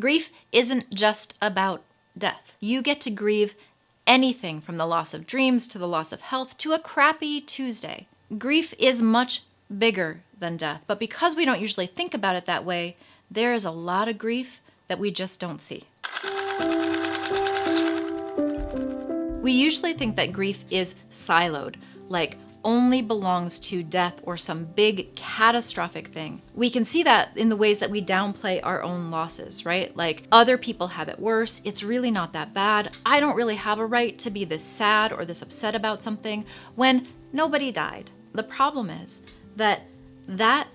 Grief isn't just about death. You get to grieve anything from the loss of dreams to the loss of health to a crappy Tuesday. Grief is much bigger than death, but because we don't usually think about it that way, there is a lot of grief that we just don't see. We usually think that grief is siloed, like only belongs to death or some big catastrophic thing. We can see that in the ways that we downplay our own losses, right? Like, other people have it worse. It's really not that bad. I don't really have a right to be this sad or this upset about something when nobody died. The problem is that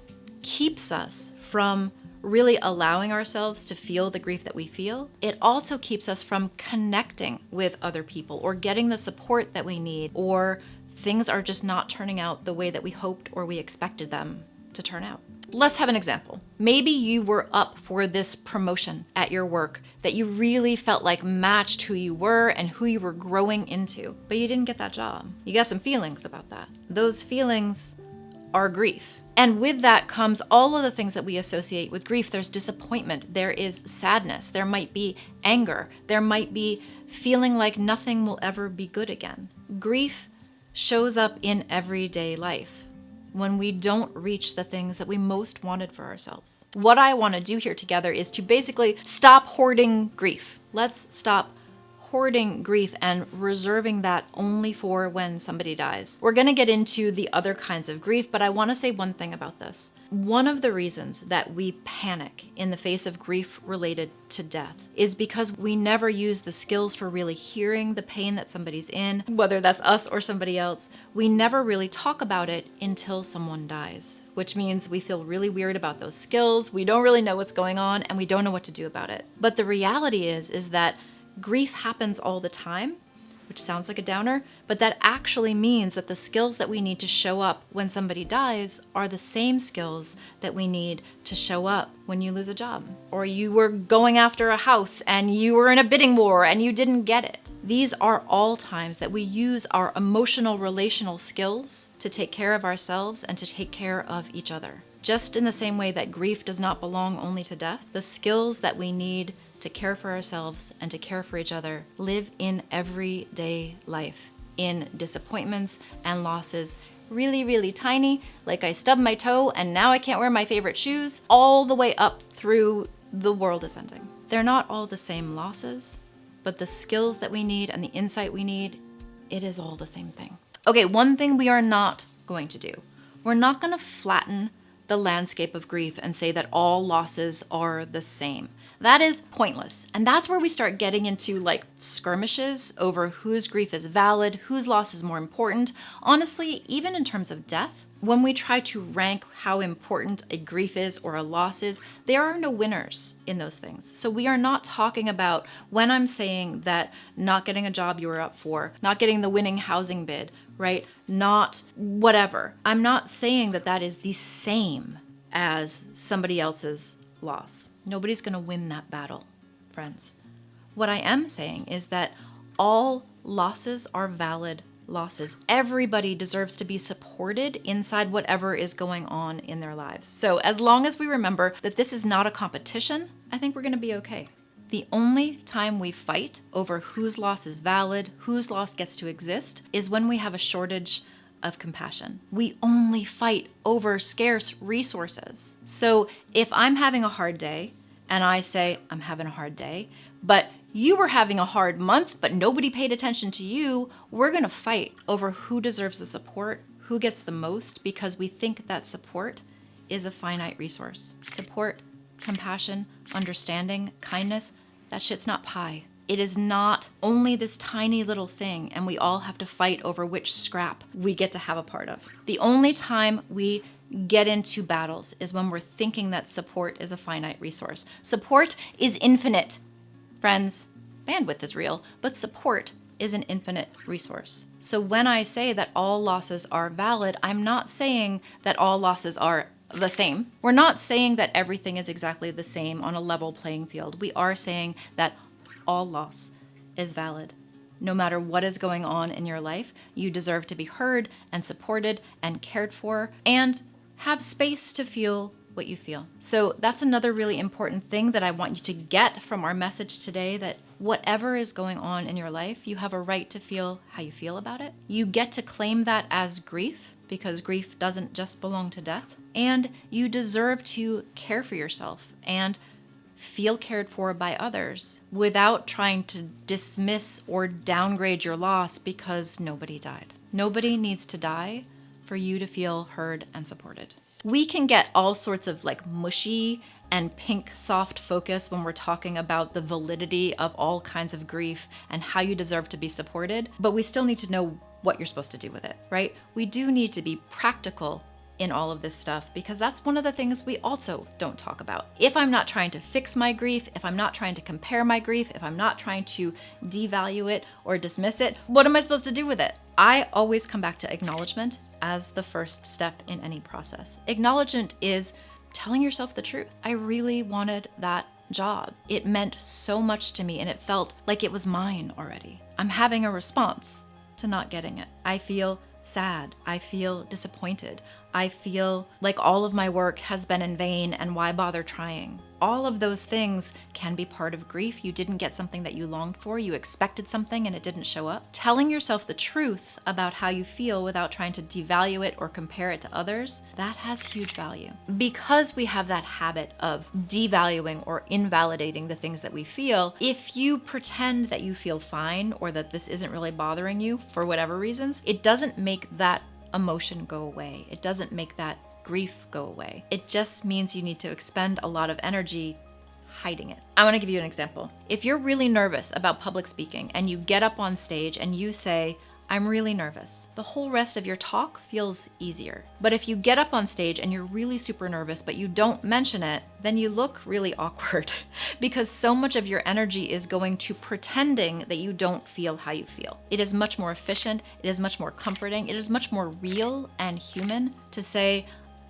keeps us from really allowing ourselves to feel the grief that we feel. It also keeps us from connecting with other people or getting the support that we need, or things are just not turning out the way that we hoped or we expected them to turn out. Let's have an example. Maybe you were up for this promotion at your work that you really felt like matched who you were and who you were growing into, but you didn't get that job. You got some feelings about that. Those feelings are grief. And with that comes all of the things that we associate with grief. There's disappointment, there is sadness, there might be anger, there might be feeling like nothing will ever be good again. Grief shows up in everyday life when we don't reach the things that we most wanted for ourselves. What I want to do here together is to basically stop hoarding grief. Let's stop hoarding grief and reserving that only for when somebody dies. We're going to get into the other kinds of grief, but I want to say one thing about this. One of the reasons that we panic in the face of grief related to death is because we never use the skills for really hearing the pain that somebody's in, whether that's us or somebody else. We never really talk about it until someone dies, which means we feel really weird about those skills. We don't really know what's going on and we don't know what to do about it. But the reality is that grief happens all the time, which sounds like a downer, but that actually means that the skills that we need to show up when somebody dies are the same skills that we need to show up when you lose a job, or you were going after a house and you were in a bidding war and you didn't get it. These are all times that we use our emotional, relational skills to take care of ourselves and to take care of each other. Just in the same way that grief does not belong only to death, the skills that we need to care for ourselves and to care for each other live in everyday life, in disappointments and losses, really, really tiny, like I stubbed my toe and now I can't wear my favorite shoes, all the way up through the world is ending. They're not all the same losses, but the skills that we need and the insight we need, it is all the same thing. Okay, one thing we are not going to do. We're not going to flatten the landscape of grief and say that all losses are the same. That is pointless. And that's where we start getting into like skirmishes over whose grief is valid, whose loss is more important. Honestly, even in terms of death, when we try to rank how important a grief is or a loss is, there are no winners in those things. So we are not talking about, when I'm saying that not getting a job you were up for, not getting the winning housing bid, right? Not whatever. I'm not saying that that is the same as somebody else's loss. Nobody's going to win that battle, friends. What I am saying is that all losses are valid losses. Everybody deserves to be supported inside whatever is going on in their lives. So as long as we remember that this is not a competition, I think we're going to be okay. The only time we fight over whose loss is valid, whose loss gets to exist, is when we have a shortage of compassion. We only fight over scarce resources. So if I'm having a hard day and I say, I'm having a hard day, but you were having a hard month, but nobody paid attention to you, we're gonna fight over who deserves the support, who gets the most, because we think that support is a finite resource. Support, compassion, understanding, kindness, that shit's not pie. It is not only this tiny little thing and we all have to fight over which scrap we get to have a part of. The only time we get into battles is when we're thinking that support is a finite resource. Support is infinite. Friends, bandwidth is real, but support is an infinite resource. So when I say that all losses are valid, I'm not saying that all losses are the same. We're not saying that everything is exactly the same on a level playing field. We are saying that all loss is valid. No matter what is going on in your life, you deserve to be heard and supported and cared for and have space to feel what you feel. So that's another really important thing that I want you to get from our message today, that whatever is going on in your life, you have a right to feel how you feel about it. You get to claim that as grief, because grief doesn't just belong to death. And you deserve to care for yourself and feel cared for by others without trying to dismiss or downgrade your loss because nobody died. Nobody needs to die for you to feel heard and supported. We can get all sorts of like mushy and pink soft focus when we're talking about the validity of all kinds of grief and how you deserve to be supported, but we still need to know what you're supposed to do with it, right? We do need to be practical in all of this stuff, because that's one of the things we also don't talk about. If I'm not trying to fix my grief, if I'm not trying to compare my grief, if I'm not trying to devalue it or dismiss it, what am I supposed to do with it? I always come back to acknowledgement as the first step in any process. Acknowledgement is telling yourself the truth. I really wanted that job. It meant so much to me and it felt like it was mine already. I'm having a response to not getting it. I feel sad. I feel disappointed. I feel like all of my work has been in vain and why bother trying? All of those things can be part of grief. You didn't get something that you longed for. You expected something and it didn't show up. Telling yourself the truth about how you feel without trying to devalue it or compare it to others, that has huge value. Because we have that habit of devaluing or invalidating the things that we feel, if you pretend that you feel fine or that this isn't really bothering you for whatever reasons, it doesn't make that emotion go away. It doesn't make that grief go away. It just means you need to expend a lot of energy hiding it. I want to give you an example. If you're really nervous about public speaking and you get up on stage and you say, I'm really nervous, the whole rest of your talk feels easier. But if you get up on stage and you're really super nervous, but you don't mention it, then you look really awkward because so much of your energy is going to pretending that you don't feel how you feel. It is much more efficient. It is much more comforting. It is much more real and human to say,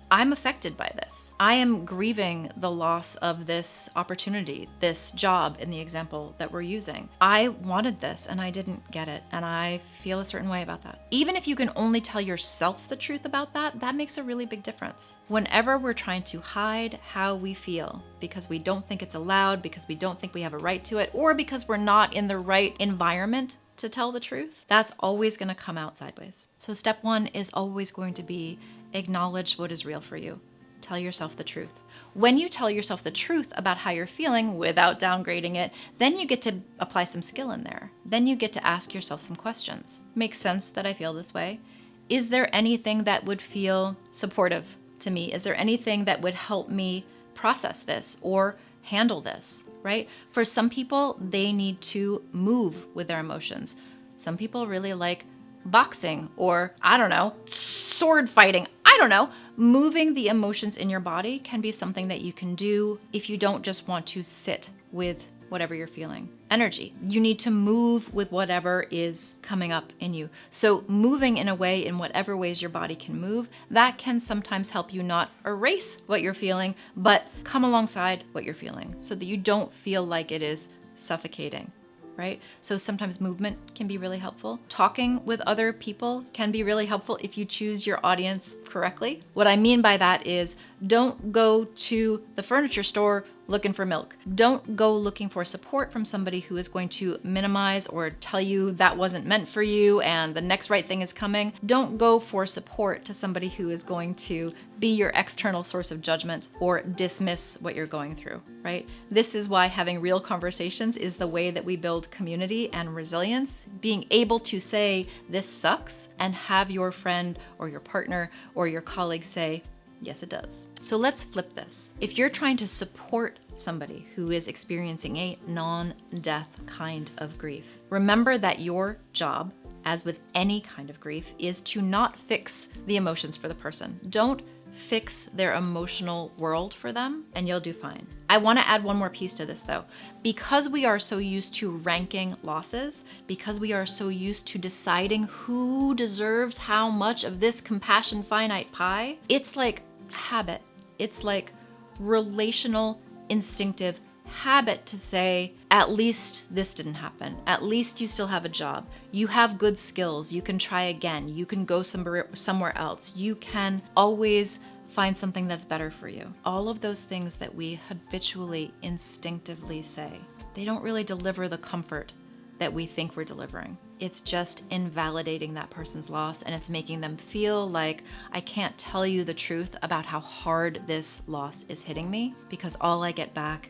I'm affected by this. I am grieving the loss of this opportunity, this job in the example that we're using. I wanted this and I didn't get it, and I feel a certain way about that. Even if you can only tell yourself the truth about that, that makes a really big difference. Whenever we're trying to hide how we feel because we don't think it's allowed, because we don't think we have a right to it, or because we're not in the right environment to tell the truth, that's always going to come out sideways. So step one is always going to be acknowledge what is real for you. Tell yourself the truth. When you tell yourself the truth about how you're feeling without downgrading it, then you get to apply some skill in there. Then you get to ask yourself some questions. Makes sense that I feel this way? Is there anything that would feel supportive to me? Is there anything that would help me process this or handle this, right? For some people, they need to move with their emotions. Some people really like boxing or, I don't know, sword fighting. I don't know. Moving the emotions in your body can be something that you can do if you don't just want to sit with whatever you're feeling. Energy. You need to move with whatever is coming up in you. So moving in a way, in whatever ways your body can move, that can sometimes help you not erase what you're feeling, but come alongside what you're feeling so that you don't feel like it is suffocating. Right? So sometimes movement can be really helpful. Talking with other people can be really helpful if you choose your audience correctly. What I mean by that is don't go to the furniture store looking for milk. Don't go looking for support from somebody who is going to minimize or tell you that wasn't meant for you and the next right thing is coming. Don't go for support to somebody who is going to be your external source of judgment or dismiss what you're going through, right? This is why having real conversations is the way that we build community and resilience. Being able to say, this sucks, and have your friend or your partner or your colleague say, yes, it does. So let's flip this. If you're trying to support somebody who is experiencing a non-death kind of grief, remember that your job, as with any kind of grief, is to not fix the emotions for the person. Don't fix their emotional world for them and you'll do fine. I want to add one more piece to this though. Because we are so used to ranking losses, because we are so used to deciding who deserves how much of this compassion finite pie, it's like habit. It's like relational, instinctive habit to say, at least this didn't happen. At least you still have a job. You have good skills. You can try again. You can go somewhere else. You can always find something that's better for you. All of those things that we habitually, instinctively say, they don't really deliver the comfort that we think we're delivering. It's just invalidating that person's loss, and it's making them feel like I can't tell you the truth about how hard this loss is hitting me because all I get back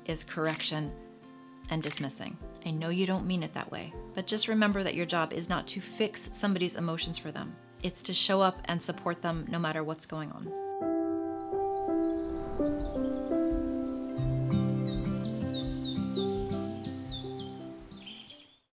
is correction and dismissing. I know you don't mean it that way, but just remember that your job is not to fix somebody's emotions for them. It's to show up and support them no matter what's going on.